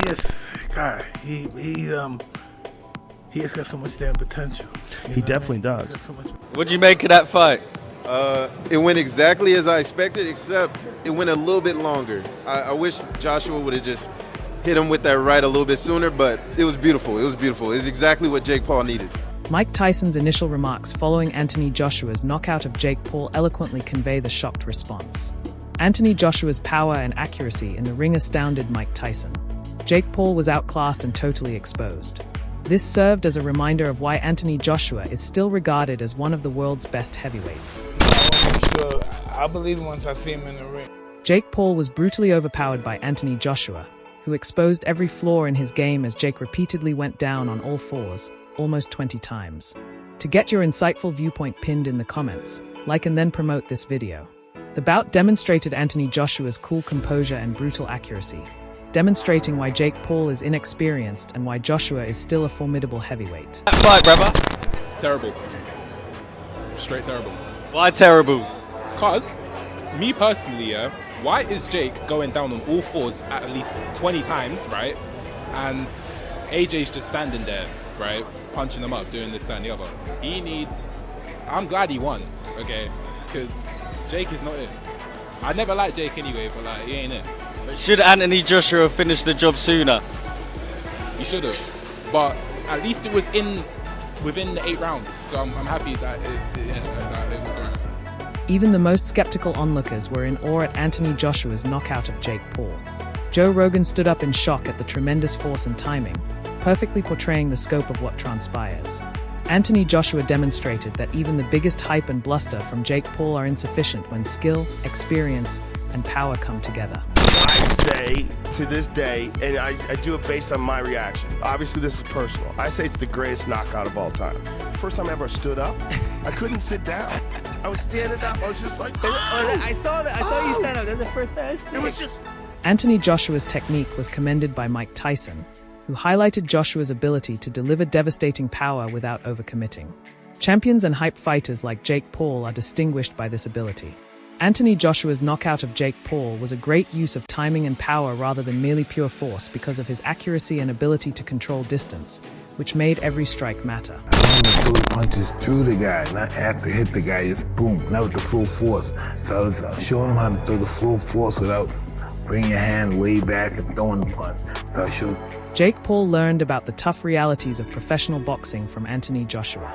is, God, he has got so much damn potential. He definitely does. What'd you make of that fight? It went exactly as I expected, except it went a little bit longer. I wish Joshua would have just hit him with that right a little bit sooner, but it was beautiful. It was beautiful. It's exactly what Jake Paul needed. Mike Tyson's initial remarks following Anthony Joshua's knockout of Jake Paul eloquently convey the shocked response. Anthony Joshua's power and accuracy in the ring astounded Mike Tyson. Jake Paul was outclassed and totally exposed. This served as a reminder of why Anthony Joshua is still regarded as one of the world's best heavyweights. I believe once I see him in the ring. Jake Paul was brutally overpowered by Anthony Joshua, who exposed every flaw in his game as Jake repeatedly went down on all fours, almost 20 times. To get your insightful viewpoint pinned in the comments, like and then promote this video. The bout demonstrated Anthony Joshua's cool composure and brutal accuracy, demonstrating why Jake Paul is inexperienced and why Joshua is still a formidable heavyweight. That fight, brother. Terrible. Straight terrible. Why terrible? Cause, me personally, why is Jake going down on all fours at least 20 times, right? And AJ's just standing there, right? Punching him up, doing this, that, and the other. He needs... I'm glad he won, okay? Because Jake is not in. I never liked Jake anyway, but like, he ain't in. Should Anthony Joshua finish the job sooner? He should have. But at least it was within the 8 rounds. So I'm happy that it was right. Even the most skeptical onlookers were in awe at Anthony Joshua's knockout of Jake Paul. Joe Rogan stood up in shock at the tremendous force and timing, perfectly portraying the scope of what transpires. Anthony Joshua demonstrated that even the biggest hype and bluster from Jake Paul are insufficient when skill, experience, and power come together. I say to this day, and I do it based on my reaction. Obviously, this is personal. I say it's the greatest knockout of all time. First time I ever stood up, I couldn't sit down. I was standing up. I was just like, oh! I saw that. I saw you stand up. That's the first time. It was just... Anthony Joshua's technique was commended by Mike Tyson, who highlighted Joshua's ability to deliver devastating power without overcommitting. Champions and hype fighters like Jake Paul are distinguished by this ability. Anthony Joshua's knockout of Jake Paul was a great use of timing and power rather than merely pure force because of his accuracy and ability to control distance, which made every strike matter. I want to throw the punches through the guy, not after hit the guy, just boom, not with the full force. So I was showing him how to throw the full force without bringing your hand way back and throwing the punch. So I showed. Jake Paul learned about the tough realities of professional boxing from Anthony Joshua.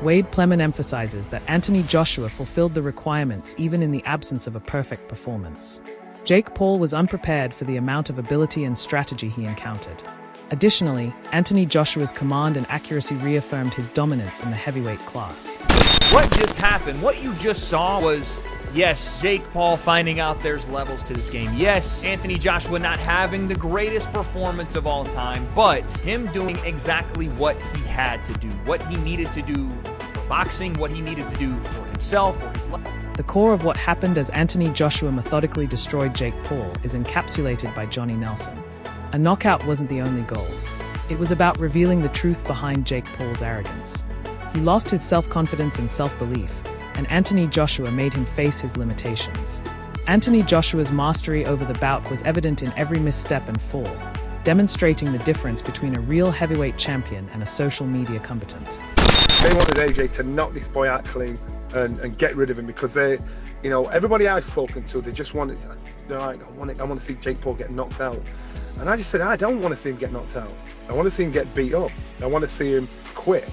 Wade Plemon emphasizes that Anthony Joshua fulfilled the requirements even in the absence of a perfect performance. Jake Paul was unprepared for the amount of ability and strategy he encountered. Additionally, Anthony Joshua's command and accuracy reaffirmed his dominance in the heavyweight class. What just happened? What you just saw was, yes, Jake Paul finding out there's levels to this game. Yes, Anthony Joshua not having the greatest performance of all time, but him doing exactly what he had to do, what he needed to do for boxing, what he needed to do for himself, for his life. The core of what happened as Anthony Joshua methodically destroyed Jake Paul is encapsulated by Johnny Nelson. A knockout wasn't the only goal. It was about revealing the truth behind Jake Paul's arrogance. He lost his self-confidence and self-belief, and Anthony Joshua made him face his limitations. Anthony Joshua's mastery over the bout was evident in every misstep and fall, demonstrating the difference between a real heavyweight champion and a social media combatant. They wanted AJ to knock this boy out clean and get rid of him because they, you know, everybody I've spoken to, they just wanted, they're like, I want to see Jake Paul get knocked out. And I just said, I don't want to see him get knocked out. I want to see him get beat up. I want to see him quit.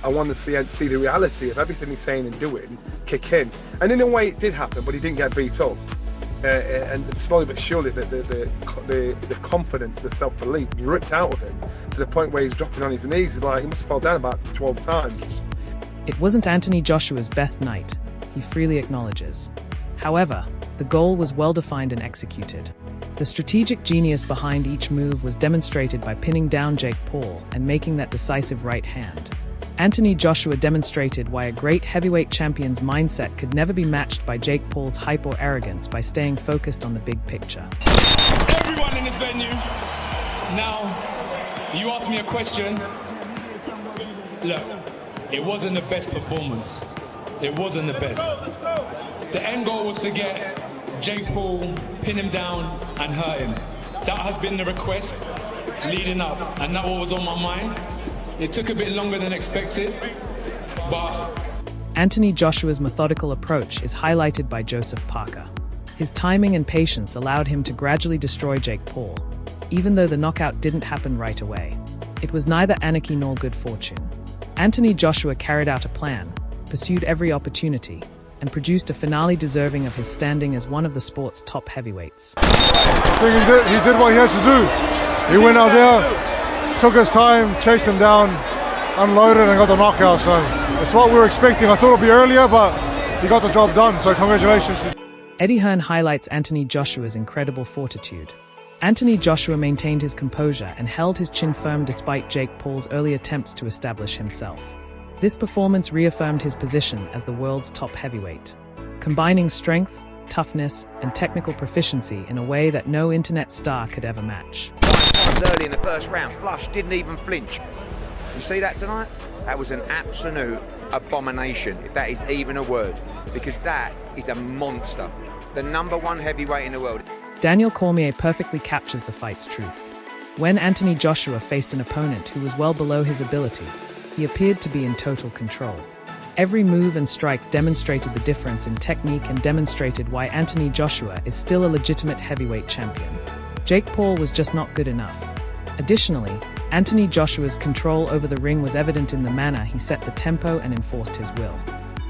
I want to see the reality of everything he's saying and doing kick in. And in a way it did happen, but he didn't get beat up. And slowly but surely the confidence, the self-belief ripped out of him to the point where he's dropping on his knees. He's like, he must have fallen down about 12 times. It wasn't Anthony Joshua's best night, he freely acknowledges. However, the goal was well-defined and executed. The strategic genius behind each move was demonstrated by pinning down Jake Paul and making that decisive right hand. Anthony Joshua demonstrated why a great heavyweight champion's mindset could never be matched by Jake Paul's hype or arrogance by staying focused on the big picture. Everyone in this venue, now, you asked me a question. Look, it wasn't the best performance. It wasn't the best. The end goal was to get Jake Paul, pin him down and hurt him. That has been the request leading up, and that was on my mind. It took a bit longer than expected, but Anthony Joshua's methodical approach is highlighted by Joseph Parker. His timing and patience allowed him to gradually destroy Jake Paul, even though the knockout didn't happen right away. It was neither anarchy nor good fortune. Anthony Joshua carried out a plan, pursued every opportunity, and produced a finale deserving of his standing as one of the sport's top heavyweights. I think he did what he had to do. He went out there, took his time, chased him down, unloaded and got the knockout. So it's what we were expecting. I thought it'd be earlier, but he got the job done. So congratulations. Eddie Hearn highlights Anthony Joshua's incredible fortitude. Anthony Joshua maintained his composure and held his chin firm despite Jake Paul's early attempts to establish himself. This performance reaffirmed his position as the world's top heavyweight, combining strength, toughness, and technical proficiency in a way that no internet star could ever match. Early in the first round, Flush didn't even flinch. You see that tonight? That was an absolute abomination, if that is even a word, because that is a monster. The #1 heavyweight in the world. Daniel Cormier perfectly captures the fight's truth. When Anthony Joshua faced an opponent who was well below his ability, he appeared to be in total control. Every move and strike demonstrated the difference in technique and demonstrated why Anthony Joshua is still a legitimate heavyweight champion. Jake Paul was just not good enough. Additionally, Anthony Joshua's control over the ring was evident in the manner he set the tempo and enforced his will.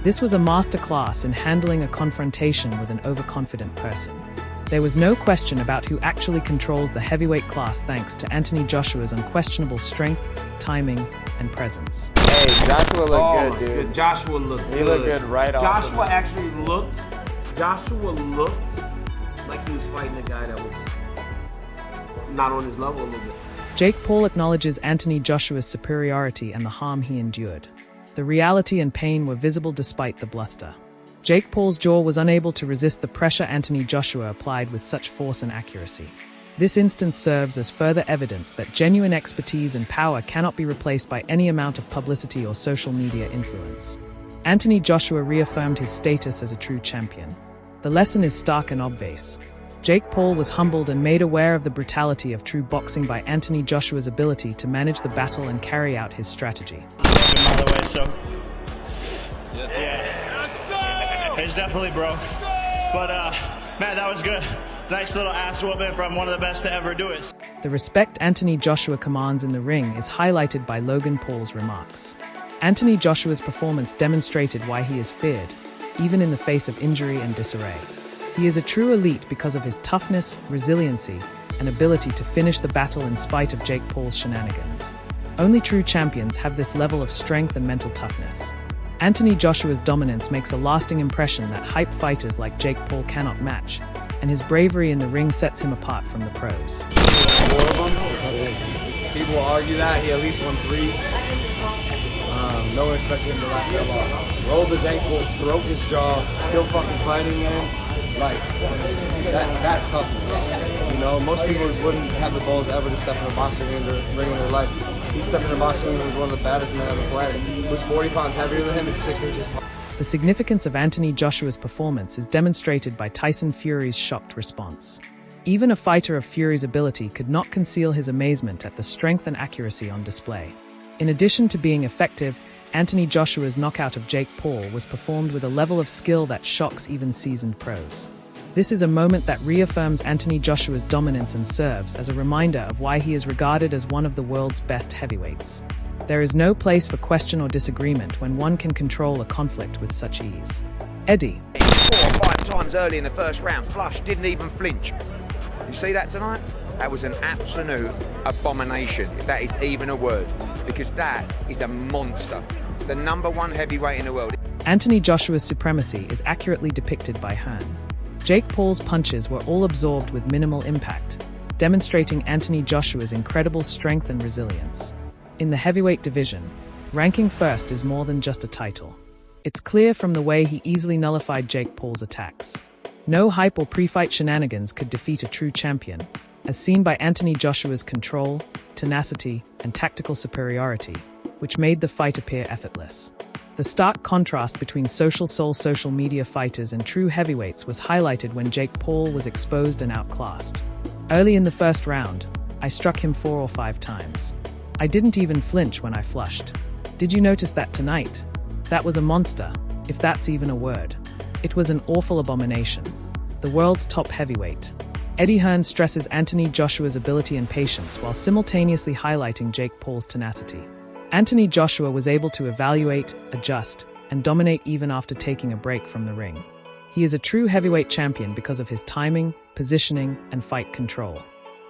This was a masterclass in handling a confrontation with an overconfident person. There was no question about who actually controls the heavyweight class thanks to Anthony Joshua's unquestionable strength, timing, and presence. Hey, Joshua looked good, dude. Joshua looked good. He looked good right off. Joshua looked like he was fighting a guy that was not on his level a little bit. Jake Paul acknowledges Anthony Joshua's superiority and the harm he endured. The reality and pain were visible despite the bluster. Jake Paul's jaw was unable to resist the pressure Anthony Joshua applied with such force and accuracy. This instance serves as further evidence that genuine expertise and power cannot be replaced by any amount of publicity or social media influence. Anthony Joshua reaffirmed his status as a true champion. The lesson is stark and obvious. Jake Paul was humbled and made aware of the brutality of true boxing by Anthony Joshua's ability to manage the battle and carry out his strategy. By the way, so it's definitely broke, but man, that was good. Nice little ass whooping from one of the best to ever do it. The respect Anthony Joshua commands in the ring is highlighted by Logan Paul's remarks. Anthony Joshua's performance demonstrated why he is feared, even in the face of injury and disarray. He is a true elite because of his toughness, resiliency, and ability to finish the battle in spite of Jake Paul's shenanigans. Only true champions have this level of strength and mental toughness. Anthony Joshua's dominance makes a lasting impression that hype fighters like Jake Paul cannot match, and his bravery in the ring sets him apart from the pros. People will argue that he at least won 3. No one expected him to last that long. Rolled his ankle, broke his jaw, still fucking fighting, man. Like, that's toughness. You know, most people wouldn't have the balls ever to step in a boxing ring or ring in their life. He stepped in a boxing ring with one of the baddest men on the planet. Who's 40 pounds heavier than him and 6 inches tall. The significance of Anthony Joshua's performance is demonstrated by Tyson Fury's shocked response. Even a fighter of Fury's ability could not conceal his amazement at the strength and accuracy on display. In addition to being effective, Anthony Joshua's knockout of Jake Paul was performed with a level of skill that shocks even seasoned pros. This is a moment that reaffirms Anthony Joshua's dominance and serves as a reminder of why he is regarded as one of the world's best heavyweights. There is no place for question or disagreement when one can control a conflict with such ease. Eddie. 4 or 5 times early in the first round, Flush didn't even flinch. You see that tonight? That was an absolute abomination, if that is even a word, because that is a monster. The #1 heavyweight in the world. Anthony Joshua's supremacy is accurately depicted by Hearn. Jake Paul's punches were all absorbed with minimal impact, demonstrating Anthony Joshua's incredible strength and resilience. In the heavyweight division, ranking first is more than just a title. It's clear from the way he easily nullified Jake Paul's attacks. No hype or pre-fight shenanigans could defeat a true champion, as seen by Anthony Joshua's control, tenacity, and tactical superiority, which made the fight appear effortless. The stark contrast between social media fighters and true heavyweights was highlighted when Jake Paul was exposed and outclassed. Early in the first round, I struck him 4 or 5 times. I didn't even flinch when I flushed. Did you notice that tonight? That was a monster, if that's even a word. It was an awful abomination. The world's top heavyweight. Eddie Hearn stresses Anthony Joshua's ability and patience while simultaneously highlighting Jake Paul's tenacity. Anthony Joshua was able to evaluate, adjust, and dominate even after taking a break from the ring. He is a true heavyweight champion because of his timing, positioning, and fight control.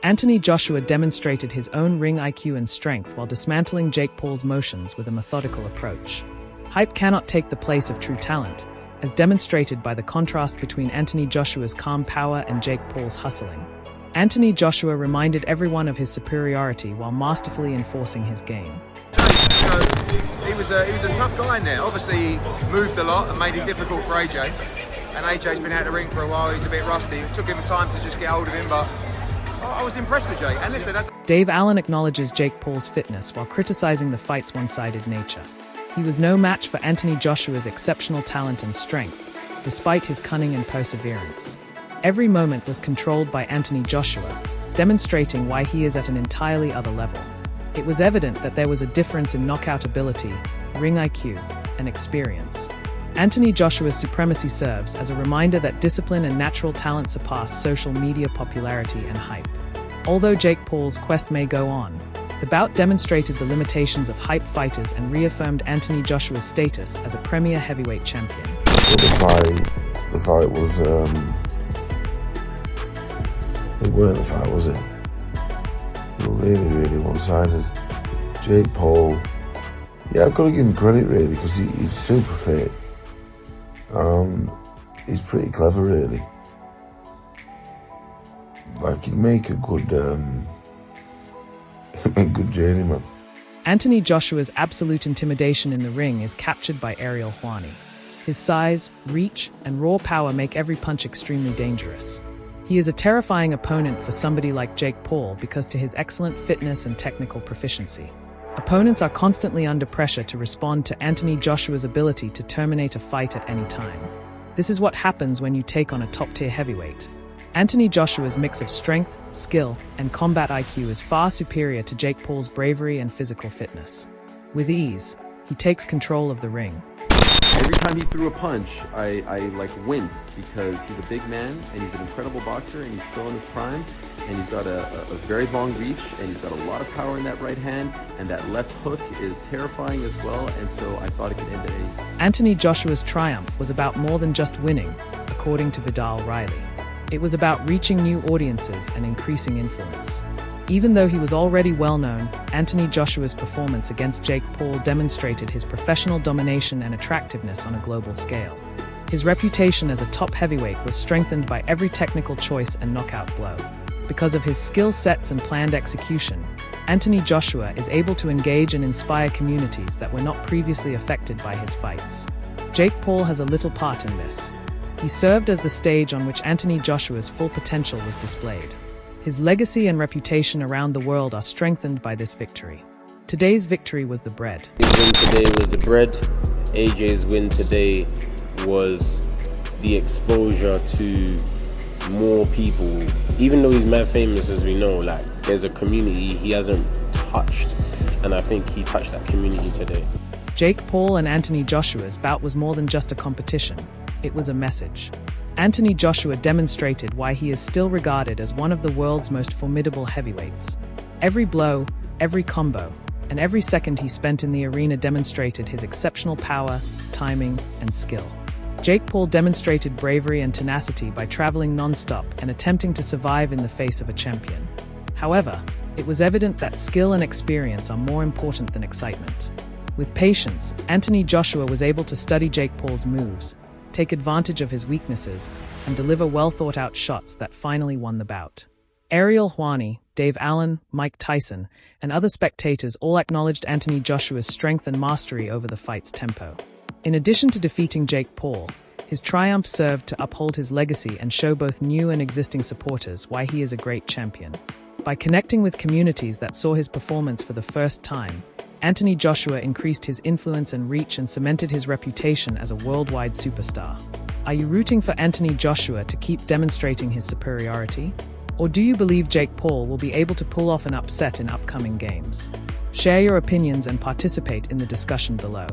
Anthony Joshua demonstrated his own ring IQ and strength while dismantling Jake Paul's motions with a methodical approach. Hype cannot take the place of true talent, as demonstrated by the contrast between Anthony Joshua's calm power and Jake Paul's hustling. Anthony Joshua reminded everyone of his superiority while masterfully enforcing his game. He was a tough guy in there. Obviously, he moved a lot and made it difficult for AJ. And AJ's been out of the ring for a while. He's a bit rusty. It took him time to just get hold of him, but I was impressed with Jake. And listen, Dave Allen acknowledges Jake Paul's fitness while criticizing the fight's one-sided nature. He was no match for Anthony Joshua's exceptional talent and strength, despite his cunning and perseverance. Every moment was controlled by Anthony Joshua, demonstrating why he is at an entirely other level. It was evident that there was a difference in knockout ability, ring IQ, and experience. Anthony Joshua's supremacy serves as a reminder that discipline and natural talent surpass social media popularity and hype. Although Jake Paul's quest may go on, the bout demonstrated the limitations of hype fighters and reaffirmed Anthony Joshua's status as a premier heavyweight champion. The fight was, it weren't a fight, was it? It was really, really one-sided. Jake Paul, yeah, I've got to give him credit really because he's super fit. He's pretty clever really. Like he'd make a good journeyman. Anthony Joshua's absolute intimidation in the ring is captured by Ariel Helwani. His size, reach, and raw power make every punch extremely dangerous. He is a terrifying opponent for somebody like Jake Paul because to his excellent fitness and technical proficiency. Opponents are constantly under pressure to respond to Anthony Joshua's ability to terminate a fight at any time. This is what happens when you take on a top-tier heavyweight. Anthony Joshua's mix of strength, skill, and combat IQ is far superior to Jake Paul's bravery and physical fitness. With ease, he takes control of the ring. Every time he threw a punch, I like winced because he's a big man and he's an incredible boxer and he's still in his prime and he's got a very long reach and he's got a lot of power in that right hand and that left hook is terrifying as well, and so I thought it could end at Anthony Joshua's triumph was about more than just winning, according to Vidal Riley. It was about reaching new audiences and increasing influence. Even though he was already well-known, Anthony Joshua's performance against Jake Paul demonstrated his professional domination and attractiveness on a global scale. His reputation as a top heavyweight was strengthened by every technical choice and knockout blow. Because of his skill sets and planned execution, Anthony Joshua is able to engage and inspire communities that were not previously affected by his fights. Jake Paul has a little part in this. He served as the stage on which Anthony Joshua's full potential was displayed. His legacy and reputation around the world are strengthened by this victory. Today's victory was the bread. His win today was the bread. AJ's win today was the exposure to more people. Even though he's mad famous, as we know, like there's a community he hasn't touched, and I think he touched that community today. Jake Paul and Anthony Joshua's bout was more than just a competition. It was a message. Anthony Joshua demonstrated why he is still regarded as one of the world's most formidable heavyweights. Every blow, every combo, and every second he spent in the arena demonstrated his exceptional power, timing, and skill. Jake Paul demonstrated bravery and tenacity by traveling non-stop and attempting to survive in the face of a champion. However, it was evident that skill and experience are more important than excitement. With patience, Anthony Joshua was able to study Jake Paul's moves, take advantage of his weaknesses, and deliver well-thought-out shots that finally won the bout. Ariel Helwani, Dave Allen, Mike Tyson, and other spectators all acknowledged Anthony Joshua's strength and mastery over the fight's tempo. In addition to defeating Jake Paul, his triumph served to uphold his legacy and show both new and existing supporters why he is a great champion. By connecting with communities that saw his performance for the first time, Anthony Joshua increased his influence and reach and cemented his reputation as a worldwide superstar. Are you rooting for Anthony Joshua to keep demonstrating his superiority? Or do you believe Jake Paul will be able to pull off an upset in upcoming games? Share your opinions and participate in the discussion below.